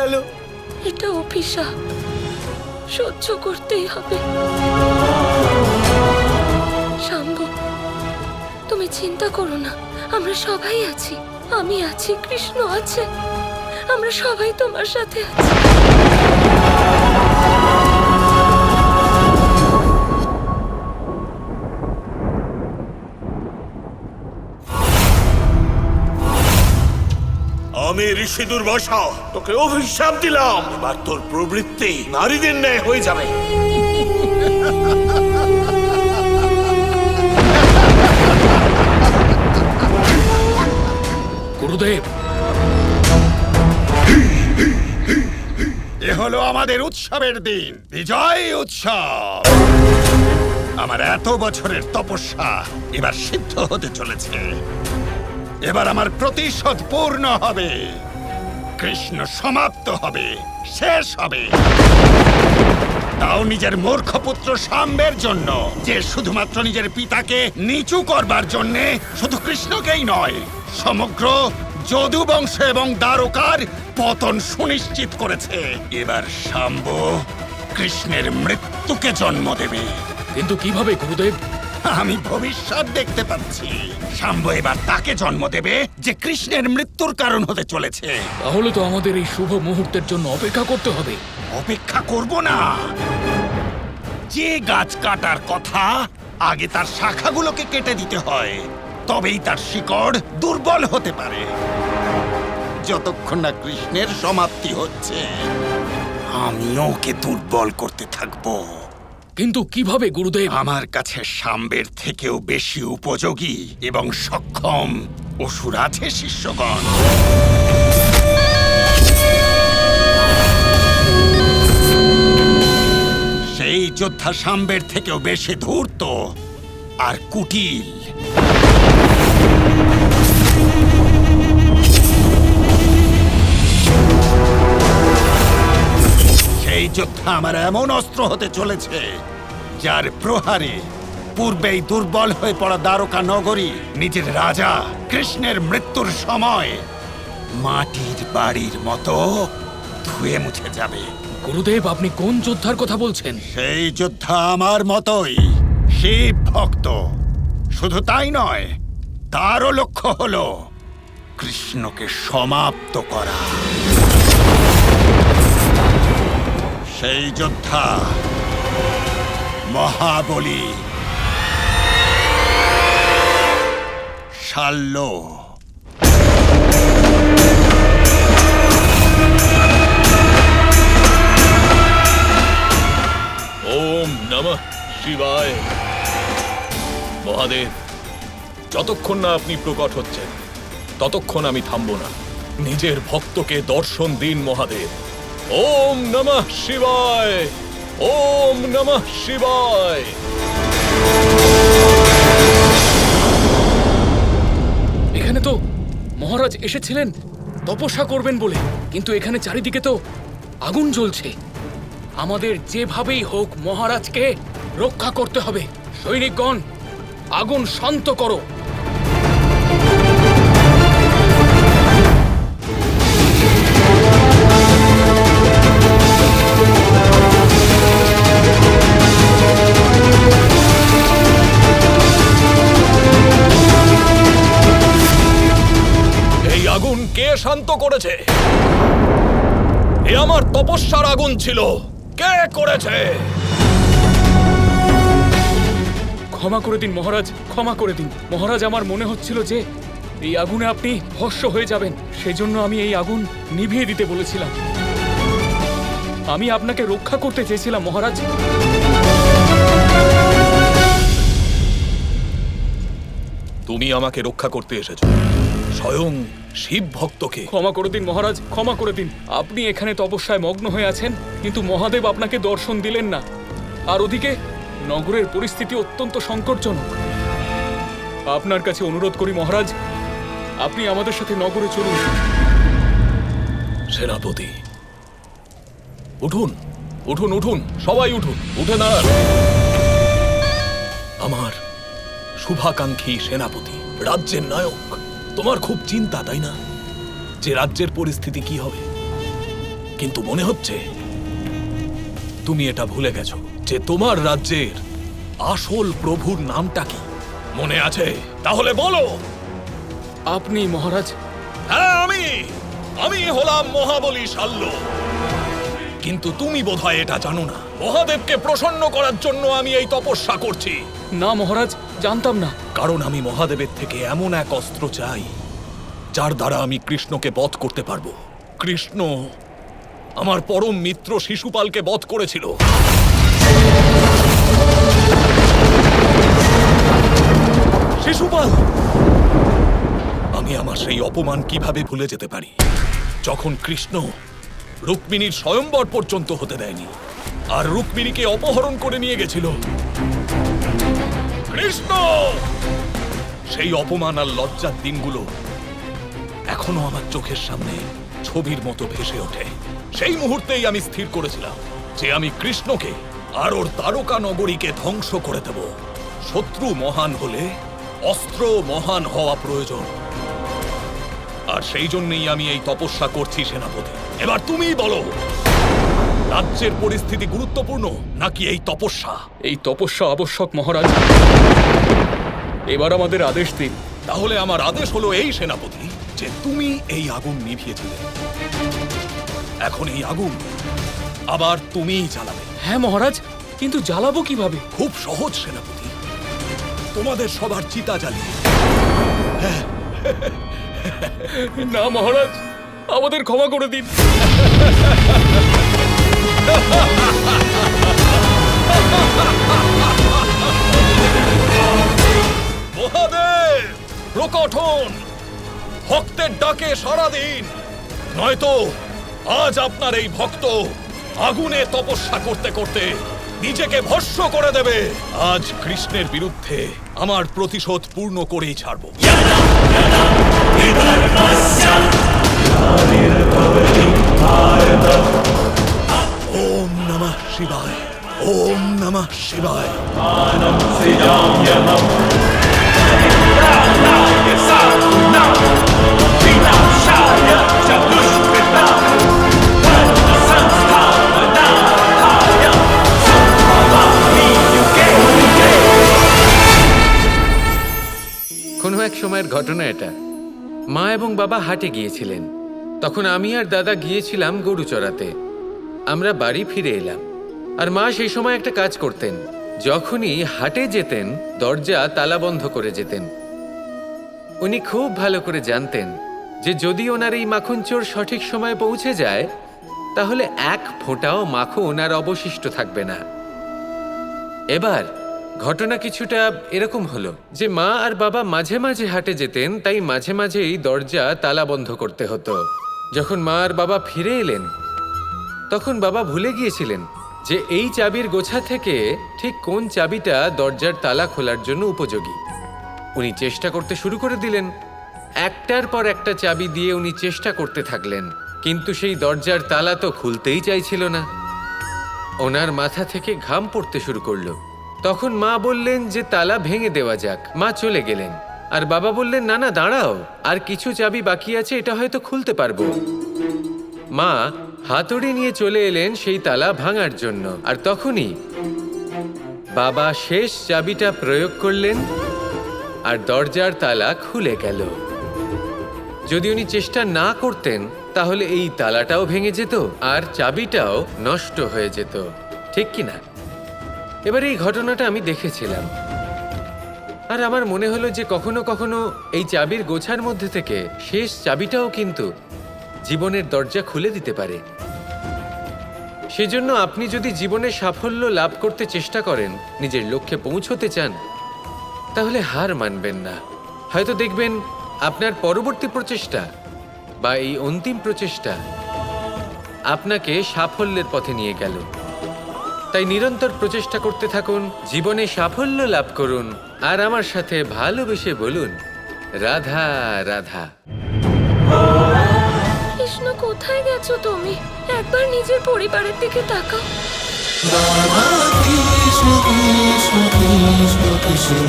গেল। এটা অভিশাপ, সহ্য করতেই হবে। শাম্ভু, তুমি চিন্তা করো না, আমরা সবাই আছি। আমি আছি, কৃষ্ণ আছে, আমরা সবাই তোমার সাথে আছি। আমি ঋষি দুর্বাসা তোকে অভিশাপ দিলাম, এবার তোর প্রবৃত্তি নারীদের ন্যায় হয়ে যাবে। গুরুদেব, এ হলো আমাদের উৎসবের দিন, বিজয় উৎসব। আমার এত বছরের তপস্যা এবার সিদ্ধ হতে চলেছে। এবার আমার প্রতিশোধ পূর্ণ হবে, কৃষ্ণ সমাপ্ত হবে, শেষ হবে। তাও নিজের মূর্খ পুত্র শাম্বের জন্য, যে শুধুমাত্র নিজের পিতাকে নিচু করবার জন্যে শুধু কৃষ্ণকেই নয়, সমগ্র যদু বংশ এবং দ্বারকার পতন সুনিশ্চিত করেছে। এবার শাম্ব কৃষ্ণের মৃত্যুকে জন্ম দেবে। কিন্তু কিভাবে গুরুদেব? আমি ভবিষ্যৎ দেখতে পাচ্ছি। শাম্ব এবার তাকে জন্ম দেবে যে কৃষ্ণের মৃত্যুর কারণ হতে চলেছে। তাহলে তো আমাদের এই শুভ মুহূর্তের জন্য অপেক্ষা করতে হবে। অপেক্ষা করব না। যে গাছ কাটার কথা, আগে তার শাখাগুলোকে কেটে দিতে হয়, তবেই তার শিকড় দুর্বল হতে পারে। যতক্ষণ না কৃষ্ণের সমাপ্তি হচ্ছে, আমিও ওকে দুর্বল করতে থাকবো। কিন্তু কিভাবে গুরুদেব? আমার কাছে শাম্বের থেকেও বেশি উপযোগী এবং সক্ষম অসুর আছে শিষ্যগণ। সেই যোদ্ধা শাম্বের থেকেও বেশি ধূর্ত আর কুটিল। সেই যোদ্ধা আমার এমন অস্ত্র হতে চলেছে, যার প্রহারে পূর্বেই দুর্বল হয়ে পড়া দ্বারকা নগরী নিজের রাজা কৃষ্ণের মৃত্যুর সময় মাটির বাড়ির মতো ধুয়ে মুছে যাবে। গুরুদেব, আপনি কোন যোদ্ধার কথা বলছেন? সেই যোদ্ধা আমার মতোই শিব ভক্ত। শুধু তাই নয়, তারও লক্ষ্য হলো কৃষ্ণকে সমাপ্ত করা। সেই যোদ্ধা মহাবলী শাল্য। ওম নমঃ শিবায়। মহাদেব, যতক্ষণ না আপনি প্রকট হচ্ছেন ততক্ষণ আমি থামব না। নিজের ভক্তকে দর্শন দিন মহাদেব। ওম নমঃ শিবায়, ওম নমঃ শিবায়। এখানে তো মহারাজ এসেছিলেন তপস্যা করবেন বলে, কিন্তু এখানে চারিদিকে তো আগুন জ্বলছে। আমাদের যেভাবেই হোক মহারাজকে রক্ষা করতে হবে। সৈনিকগণ, আগুন শান্ত করো। এই আগুন কে শান্ত করেছে? এ আমার তপস্যার আগুন ছিল। কে করেছে? ক্ষমা করে দিন মহারাজ, ক্ষমা করে দিন মহারাজ। আমার মনে হচ্ছিল যে এই আগুনে আপনি ভস্ম হয়ে যাবেন, সেজন্য আমি এই আগুন নিভিয়ে দিতে বলেছিলাম। আমি আপনাকে রক্ষা করতে চেয়েছিলাম মহারাজ। তুমি আমাকে রক্ষা করতে এসেছো, স্বয়ং শিব ভক্তকে। ক্ষমা করে দিন মহারাজ, ক্ষমা করে দিন। আপনি এখানে তপস্যায় মগ্ন হয়ে আছেন, কিন্তু মহাদেব আপনাকে দর্শন দিলেন না। আর ওদিকে নগরের পরিস্থিতি অত্যন্ত সংকটজনক। আপনার কাছে অনুরোধ করি মহারাজ, আপনি আমাদের সাথে নগরে চলুন। সেনাপতি, উঠুন উঠুন উঠুন, সবাই উঠুন, উঠে দাঁড়ান। আমার শুভাকাঙ্ক্ষী সেনাপতি, রাজ্যের নায়ক, তোমার খুব চিন্তা তাই না, যে রাজ্যের পরিস্থিতি কি হবে? কিন্তু মনে হচ্ছে তুমি এটা ভুলে গেছো যে তোমার রাজ্যের আসল প্রভুর নামটা কি মনে আছে? তাহলে বলো। আপনি মহারাজ। হ্যাঁ, আমি হলাম মহাবলী শাল্য। কিন্তু তুমি বোধহয় এটা জানো না, মহাদেবকে প্রসন্ন করার জন্য আমি এই তপস্যা করছি। না মহারাজ, জানতাম না। কারণ আমি মহাদেবের থেকে এমন এক অস্ত্র চাই যার দ্বারা আমি কৃষ্ণকে বধ করতে পারবো। কৃষ্ণ আমার পরম মিত্র শিশুপালকে বধ করেছিল। শিশুপাল! আমি আমার সেই অপমান কিভাবে ভুলে যেতে পারি, যখন কৃষ্ণ রুক্মিণীর স্বয়ম্বর পর্যন্ত হতে দেয়নি আর রুক্মিণীকে অপহরণ করে নিয়ে গেছিল। কৃষ্ণ! সেই অপমান আর লজ্জার দিনগুলো এখনো আমার চোখের সামনে ছবির মতো ভেসে ওঠে। সেই মুহূর্তেই আমি স্থির করেছিলাম যে আমি কৃষ্ণকে আর ওর তারকা নগরীকে ধ্বংস করে দেব। শত্রু মহান হলে অস্ত্র মহান হওয়া প্রয়োজন, আর সেই জন্যই আমি এই তপস্যা করছি সেনাপতি। এবার তুমিই বলো, রাজ্যের পরিস্থিতি গুরুত্বপূর্ণ নাকি এই তপস্যা? এই তপস্যা আবশ্যক মহারাজ। এবার আমাদের আদেশ দিন। তাহলে আমার আদেশ হলো এই সেনাপতি, যে তুমি এই আগুন নিভিয়েছিলে, এখন এই আগুন আবার তুমিই জ্বালাবে। হ্যাঁ মহারাজ, কিন্তু জ্বালাবো কিভাবে? খুব সহজ সেনাপতি, তোমাদের সবার চিতা জ্বালিয়ে। না মহারাজ, আমাদের ক্ষমা করে দিন। মহাদেব প্রকট হন, ভক্তের ডাকে সাড়া দিন, নয়তো আজ আপনার এই ভক্ত আগুনে তপস্যা করতে করতে নিজেকে ভস্ম করে দেবে। আজ কৃষ্ণের বিরুদ্ধে আমার প্রতিশোধ পূর্ণ করেই ছাড়ব। ওম নমঃ শিবায়, ওম নমঃ শিবায়। কোনো এক সময়ের ঘটনা এটা। মা এবং বাবা হাটে গিয়েছিলেন। তখন আমি আর দাদা গিয়েছিলাম গরু চড়াতে। আমরা বাড়ি ফিরে এলাম, আর মা সেই সময় একটা কাজ করতেন। যখনই হাটে যেতেন দরজা তালা বন্ধ করে যেতেন। উনি খুব ভালো করে জানতেন যে যদি ওনার এই মাখন চোর সঠিক সময়ে পৌঁছে যায় তাহলে এক ফোঁটাও মাখন আর অবশিষ্ট থাকবে না। এবার ঘটনা কিছুটা এরকম হলো যে মা আর বাবা মাঝে মাঝে হাটে যেতেন, তাই মাঝে মাঝেই দরজা তালা বন্ধ করতে হতো। যখন মা আর বাবা ফিরে এলেন তখন বাবা ভুলে গিয়েছিলেন যে এই চাবির গোছা থেকে ঠিক কোন চাবিটা দরজার তালা খোলার জন্য উপযোগী। উনি চেষ্টা করতে শুরু করে দিলেন। একটার পর একটা চাবি দিয়ে উনি চেষ্টা করতে থাকলেন, কিন্তু সেই দরজার তালা তো খুলতেই চাইছিল না। ওনার মাথা থেকে ঘাম পড়তে শুরু করলো। তখন মা বললেন যে তালা ভেঙে দেওয়া যাক। মা চলে গেলেন, আর বাবা বললেন না না দাঁড়াও, আর কিছু চাবি বাকি আছে, এটা হয়তো খুলতে পারবো। মা হাতুড়ি নিয়ে চলে এলেন সেই তালা ভাঙার জন্য, আর তখনই বাবা শেষ চাবিটা প্রয়োগ করলেন আর দরজার তালা খুলে গেল। যদি উনি চেষ্টা না করতেন তাহলে এই তালাটাও ভেঙে যেত আর চাবিটাও নষ্ট হয়ে যেত, ঠিক কি না? এবার এই ঘটনাটা আমি দেখেছিলাম, আর আমার মনে হলো যে কখনো কখনো এই চাবির গোছার মধ্যে থেকে শেষ চাবিটাও কিন্তু জীবনের দরজা খুলে দিতে পারে। সেজন্য আপনি যদি জীবনে সাফল্য লাভ করতে চেষ্টা করেন, নিজের লক্ষ্যে পৌঁছতে চান, তাহলে হার মানবেন না। হয়তো দেখবেন আপনার পরবর্তী প্রচেষ্টা বা এই অন্তিম প্রচেষ্টা আপনাকে সাফল্যের পথে নিয়ে গেল। তাই নিরন্তর প্রচেষ্টা করতে থাকুন, জীবনে সাফল্য লাভ করুন, আর আমার সাথে ভালোবেসে বলুন রাধা রাধা। কৃষ্ণ, কোথায় গেছো তুমি? একবার নিজের পরিবারের দিকে তাকাও। Krishna Krishna Krishna Krishna